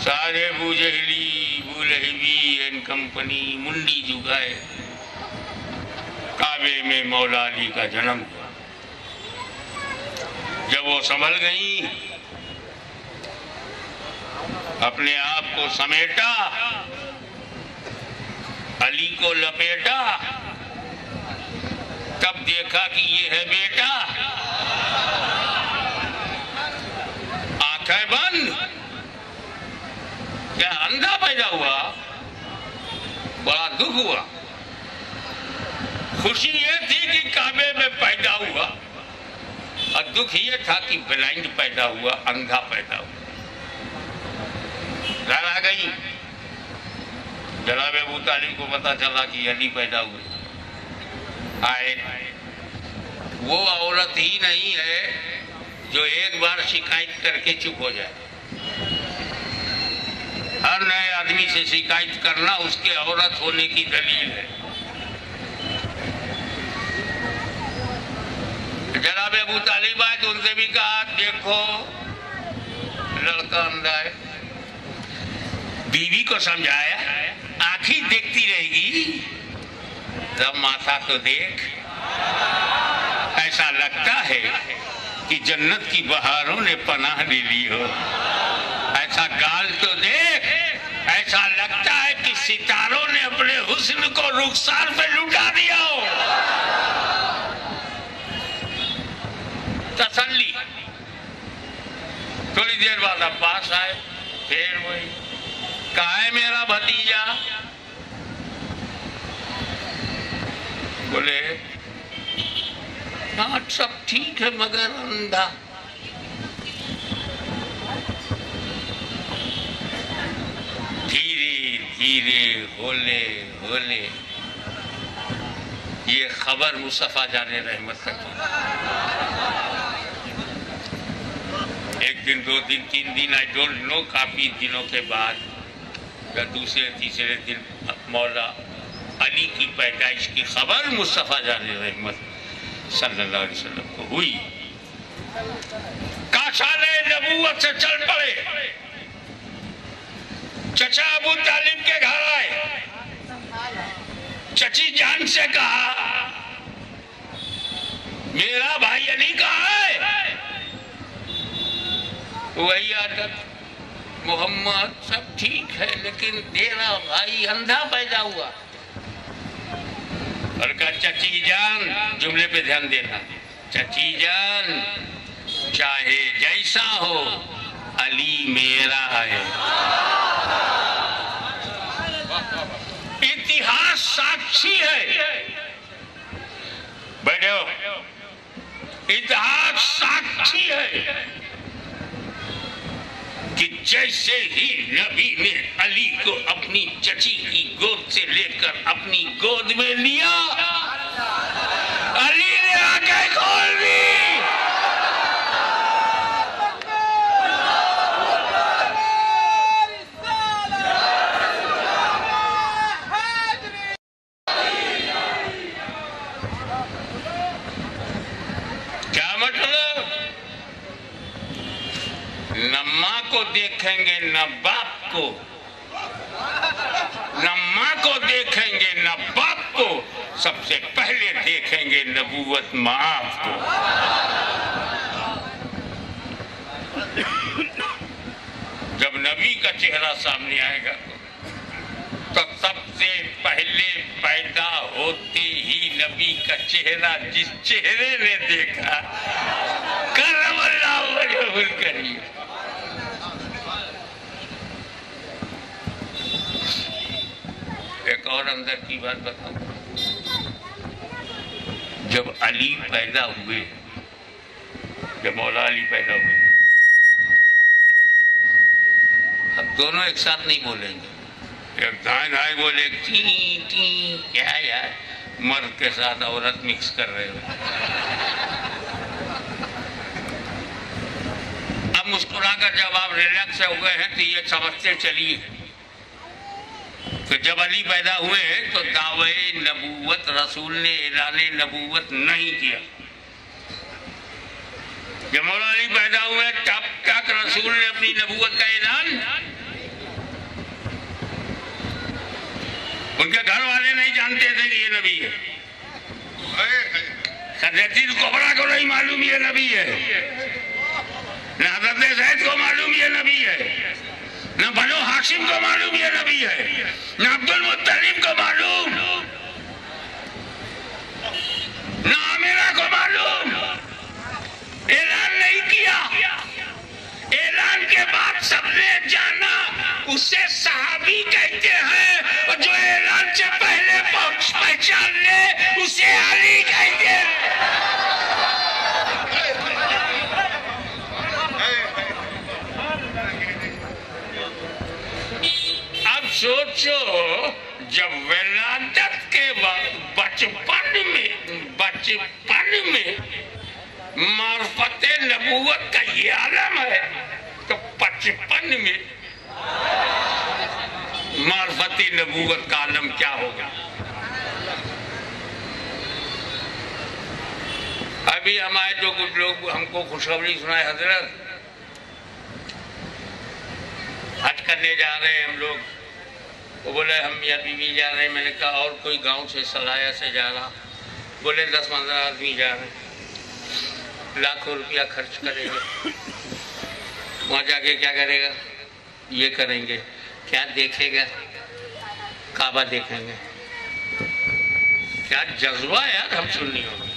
سارے ابو جہلی، ابو لہبی اینڈ کمپنی منڈی جگائے، کعبے میں مولا علی کا جنم ہوا۔ جب وہ سنبھل گئی، اپنے آپ کو سمیٹا، علی کو لپیٹا، تب دیکھا کہ یہ ہے بیٹا، آنکھیں بند، کیا اندھا پیدا ہوا؟ بڑا دکھ ہوا۔ خوشی یہ تھی کہ کعبے میں پیدا ہوا، اور دکھ یہ تھا کہ بلائنڈ پیدا ہوا، اندھا پیدا ہوا۔ گھر آ گئی، جناب ابو طالب کو پتا چلا کہ علی پیدا ہوئے۔ آئے، وہ عورت ہی نہیں ہے جو ایک بار شکایت کر کے چپ ہو جائے۔ ہر نئے آدمی سے شکایت کرنا اس کے عورت ہونے کی دلیل ہے۔ جناب ابو طالب آئے تو ان سے بھی کہا دیکھو لڑکا اندھا ہے، بیوی کو سمجھایا، آنکھیں دیکھتی رہے گی، جب ماتھا تو دیکھ، ایسا لگتا ہے کہ جنت کی بہاروں نے پناہ لے لی ہو، ایسا گال تو دیکھ، ایسا لگتا ہے کہ ستاروں نے اپنے حسن کو رخسار پہ لٹا دیا ہو۔ تسلی۔ تھوڑی دیر بعد عباس آئے، پھر وہی، کہاں ہے میرا بھتیجا؟ بولے ہاں سب ٹھیک ہے مگر اندھا۔ دھیرے دھیرے ہولے ہولے یہ خبر مصطفیٰ جان رحمت تک ایک دن، دو دن، تین دن، I don't know، کافی دنوں کے بعد یا دوسرے تیسرے دن مولا علی کی پیدائش کی خبر مصطفیٰ جان رحمت صلی اللہ علیہ وسلم کو ہوئی۔ کاشان نبوت سے چل پڑے، چچا ابو طالب کے گھر آئے، چچی جان سے کہا میرا بھائی علی کہاں ہے؟ وہی عادت، محمد سب ٹھیک ہے لیکن تیرا بھائی اندھا پیدا ہوا۔ اور کہا چچی جان، جملے پہ دھیان دینا، چچی جان چاہے جیسا ہو علی میرا ہے۔ اتہاس ساکشی ہے، بیٹھو، اتہاس ساکشی ہے کہ جیسے ہی نبی نے علی کو اپنی چچی کی گود سے لے کر اپنی گود میں لیا، علی نے آنکھیں کھول دی۔ کیا مطلب؟ نہ ماں کو دیکھیں گے نہ باپ کو، نہ ماں کو دیکھیں گے نہ باپ کو، سب سے پہلے دیکھیں گے نبوت معاف کو۔ جب نبی کا چہرہ سامنے آئے گا تو سب سے پہلے پیدا ہوتے ہی نبی کا چہرہ جس چہرے نے دیکھا، کرم اللہ وجہہ الکریم، ایک اور اندر کی بات بتاؤں، جب علی پیدا ہوئے، جب مولا علی پیدا ہوئے، دونوں ایک ساتھ نہیں بولیں گے. ایک دائیں دائیں بولے ٹی ٹی. کیا یار مرد کے ساتھ عورت مکس کر رہے ہو. اب مسکرا کر جب آپ ریلیکس ہو گئے ہیں تو یہ سمجھتے چلیے کہ جب علی پیدا ہوئے تو دعوی نبوت رسول نے اعلان نبوت نہیں کیا. جب مولا علی پیدا ہوئے تب تک رسول نے اپنی نبوت کا اعلان. ان کے گھر والے نہیں جانتے تھے کہ یہ نبی ہے. حضرت کبریٰ کو نہیں معلوم یہ نبی ہے. نہ حضرت زید کو معلوم یہ نبی ہے. نہ بنو ہاشم کو معلوم یہ نبی ہے. نہ عبد المطلب کو معلوم. نہ عامرہ کو معلوم. اعلان نہیں کیا. اعلان کے بعد سب نے جانا. اسے صحابی کہتے ہیں اور جو اعلان سے پہلے پہچان لے اسے علی کہتے ہیں. اب سوچو جب ولادت کے وقت بچپن میں معرفت نبوت کا یہ عالم ہے تو 55 میں معرفت نبوت کا عالم کیا ہوگا. ابھی ہمارے جو کچھ لوگ ہم کو خوشخبری سنائے حضرت حج کرنے جا رہے ہیں ہم لوگ. وہ بولے ہم میاں بیوی جا رہے ہیں. میں نے کہا اور کوئی گاؤں سے سلایا سے جا رہا. بولے 10-15 آدمی جا رہے ہیں. لاکھوں روپیہ خرچ کریں گے. وہاں جا کے کیا کرے گا؟ یہ کریں گے. کیا دیکھے گا؟ کعبہ دیکھیں گے. کیا جذبہ ہے یار ہم سننی ہوگی.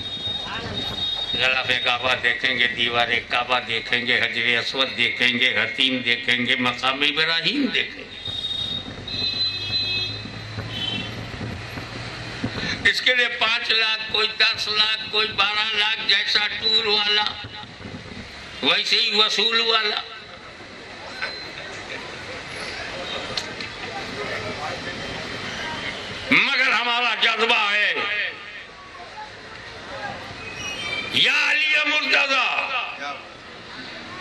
غلاف کعبہ دیکھیں گے, دیوار کعبہ دیکھیں گے, حجر اسود دیکھیں گے, حتیم دیکھیں گے, مقام ابراہیم دیکھیں گے. اس کے لیے 5 لاکھ, کوئی 10 لاکھ, کوئی 12 لاکھ, جیسا ٹور والا ویسے ہی وصول والا. مگر ہمارا جذبہ ہے یا علی مرتضیٰ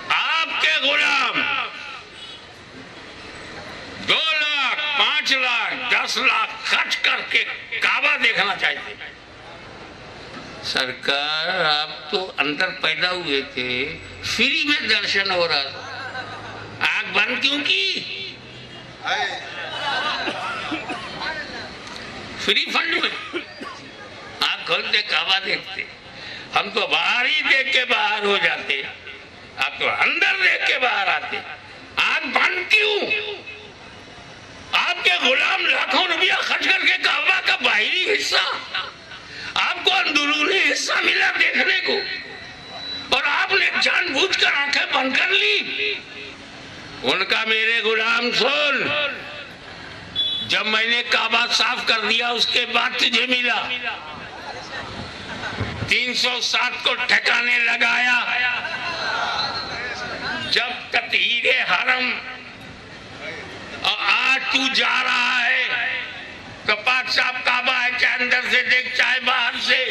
آپ کے غلام 2 لاکھ 5 لاکھ 10 لاکھ خرچ کر کے کعبہ دیکھنا چاہتے. سرکار آپ تو اندر پیدا ہوئے تھے, فری میں درشن ہو رہا تھا, آنکھ بند کیوں کی؟ فری فنڈ میں آنکھ کھولتے کعبہ دیکھتے. ہم تو باہر ہی دیکھ کے باہر ہو جاتے, آپ تو اندر دیکھ کے باہر آتے. آنکھ بند کیوں؟ آپ کے غلام لاکھوں روپیہ خرچ کر کے کعبہ کا باہری حصہ, آپ کو اندرونی حصہ ملا دیکھنے کو, اور آپ نے جان بوجھ کر آنکھیں بند کر لی. ان کا میرے غلام سن, جب میں نے کعبہ صاف کر دیا اس کے بعد تجھے ملا. 307 کو ٹھکانے لگایا. جب تطہیر حرم اور آج تو جا رہا ہے تو پاک صاحب کعبہ ہے, چاہے اندر سے دیکھ چاہے باہر سے.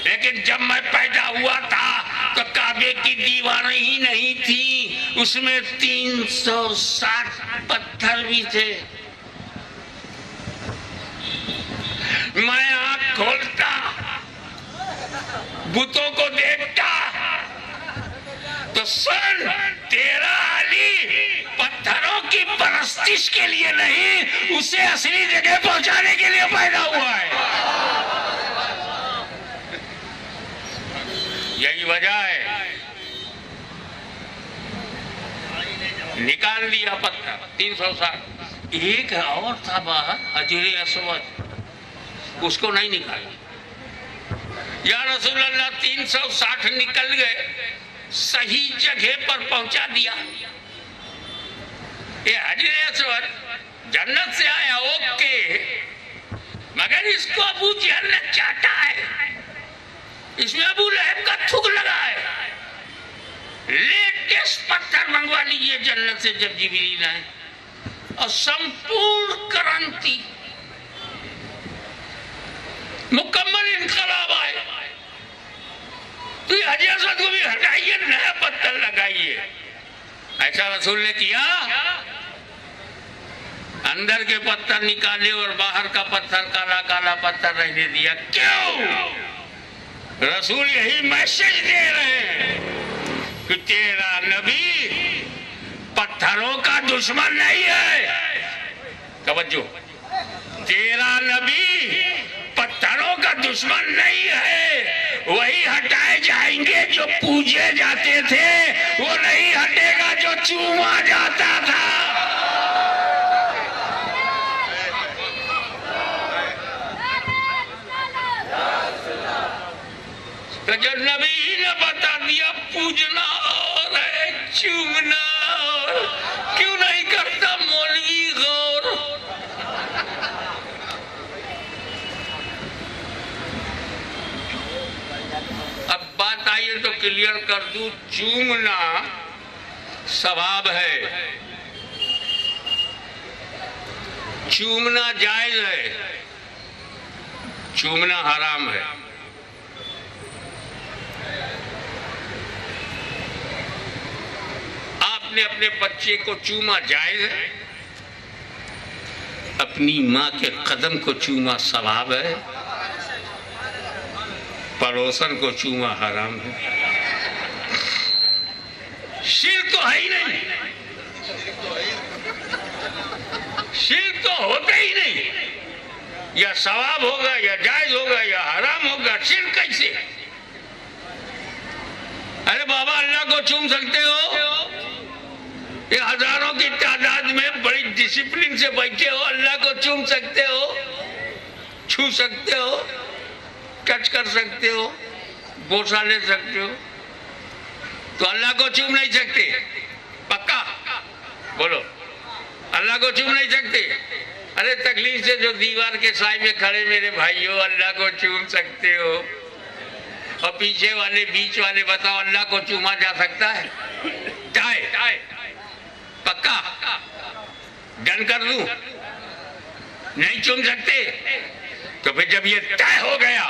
لیکن جب میں پیدا ہوا تھا تو کعبے کی دیواریں ہی نہیں تھی, اس میں 360 پتھر بھی تھے. میں آنکھ کھولتا, بتوں کو دیکھتا تو سن تیرا علی پتھروں کی پرستش کے لیے نہیں, اسے اصلی جگہ پہنچانے کے لیے پیدا ہوا ہے. یہی وجہ ہے نکال دیا پتھر 360. ایک اور تھا باہر حجر اسود, اس کو نہیں نکالا. یا رسول اللہ 360 نکل گئے, صحیح جگہ پر پہنچا دیا. یہ حجر اسود جنت سے آیا اوکے, مگر اس کو ابو جہل نے چاٹا ہے, اس میں ابو لہب کا تھوک لگا ہے. لیٹسٹ پتھر منگوا لیجئے جنت سے جب جبریل آئے. اور سمپورن کرانتی، مکمل انقلاب آئے، تو یہ حجر اسود کو بھی ہٹائیے، نیا پتھر لگائیے. ایسا رسول نے کیا؟ اندر کے پتھر نکالے اور باہر کا پتھر کالا کالا پتھر رہنے دیا. کیوں؟ رسول یہی میسج دے رہے ہیں کہ تیرا نبی پتھروں کا دشمن نہیں ہے. توجہ، تیرا نبی پتھروں کا دشمن نہیں ہے. وہی ہٹائے جائیں گے جو پوجے جاتے تھے، وہ نہیں ہٹے گا جو چوما جاتا تھا. تو جو نبی نے بتا دیا پوجنا اور ہے چومنا اور، کیوں نہیں کرتا مولوی غور؟ اب بات آئیے تو کلیئر کر دوں. چومنا ثواب ہے، چومنا جائز ہے، چومنا حرام ہے. آپ نے اپنے بچے کو چوما جائز ہے، اپنی ماں کے قدم کو چوما ثواب ہے، پڑوسن کو چوما حرام ہے. شرک تو ہے ہی نہیں، شرک تو ہوتا ہی نہیں. یا ثواب ہوگا یا جائز ہوگا یا حرام ہوگا، شرک کیسے؟ ارے بابا اللہ کو چوم سکتے ہو؟ یہ ہزاروں کی تعداد میں بڑی ڈسپلن سے بیٹھے ہو، اللہ کو چوم سکتے ہو، چھو سکتے ہو، ٹچ کر سکتے ہو، بوسہ لے سکتے ہو، تو اللہ کو چوم نہیں سکتے؟ پکا بولو، اللہ کو چوم نہیں سکتے؟ ارے تکلیف سے جو دیوار کے سائے میں کھڑے میرے بھائیو، اللہ کو چوم سکتے ہو؟ اور پیچھے والے بیچ والے بتاؤ، اللہ کو چوما جا سکتا ہے؟ ٹائے پکا ڈن کر دوں؟ نہیں چوم سکتے؟ تو پھر جب یہ طے ہو گیا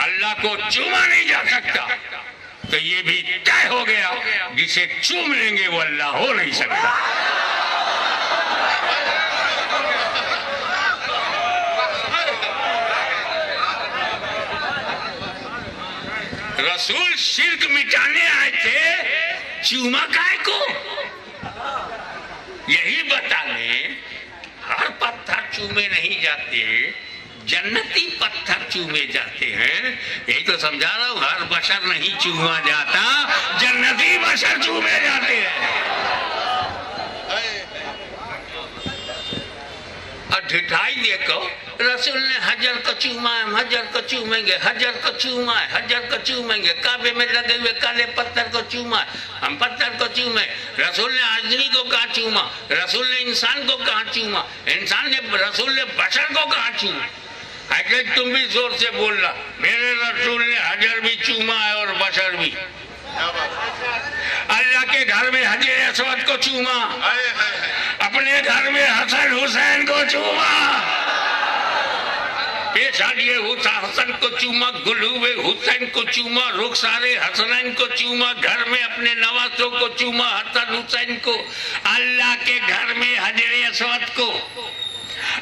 اللہ کو چوما نہیں جا سکتا، تو یہ بھی طے ہو گیا جسے چوم لیں گے وہ اللہ ہو نہیں سکتا. رسول شرک مٹانے آئے تھے، چوما کائے کو؟ یہی بتا لیں، ہر پتھر چومے نہیں جاتے، جنتی پتھر چومے جاتے ہیں. یہی تو سمجھا رہا ہوں، ہر بشر نہیں چوما جاتا، جنتی بشر چومے جاتے ہیں. اور ڈھٹائی دیکھو، رسول نے حجر کو چوما ہے، ہم حجر کو چومیں گے، حجر کو چوما ہے، حجر کو چومیں گے. کعبے میں لگے ہوئے کالے پتھر کو چوما ہے، ہم پتھر کو چومیں. رسول نے آدمی کو کہاں چوما؟ رسول نے انسان کو کہاں چوما؟ رسول نے بشر کو کہاں چوما؟ حجر تم بھی زور سے بول رہا، میرے رسول نے حجر بھی چوما ہے اور بشر بھی. اللہ کے گھر میں حجر اسود کو چوما، اپنے گھر میں حسن حسین کو چوما، پیشانی حسن کو چوما، گلوب حسین کو چوما، رخسار حسنین کو چوما، گھر میں اپنے نواسوں کو چوما، حسن حسین کو. اللہ کے گھر میں حجر اسود کو،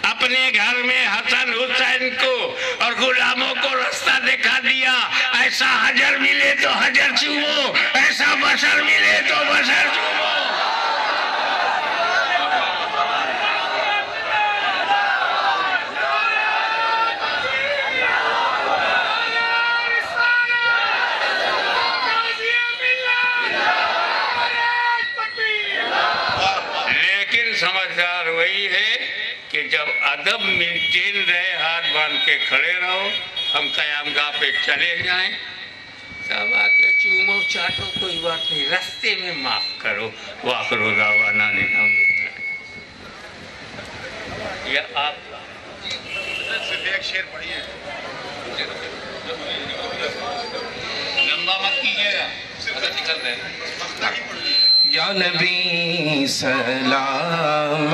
اپنے گھر میں حسن حسین کو، اور غلاموں کو رستہ دکھا دیا. ایسا حجر ملے تو حجر چومو، ایسا بشر ملے تو بشر چومو. سمجھدار وہی ہے کہ جب ادب مینٹین رہے، ہاتھ باندھ کے کھڑے رہو، ہم قیام گاہ پہ چلے جائیں، تب آ کے چومو چاٹو، کوئی بات نہیں، رستے میں معاف کرو. وآخر دعوانا الحمدللہ. یا آپ صرف ایک شعر پڑھیے، لمبا مت کیجیے گا، نکل رہے ہیں. یا نبی سلام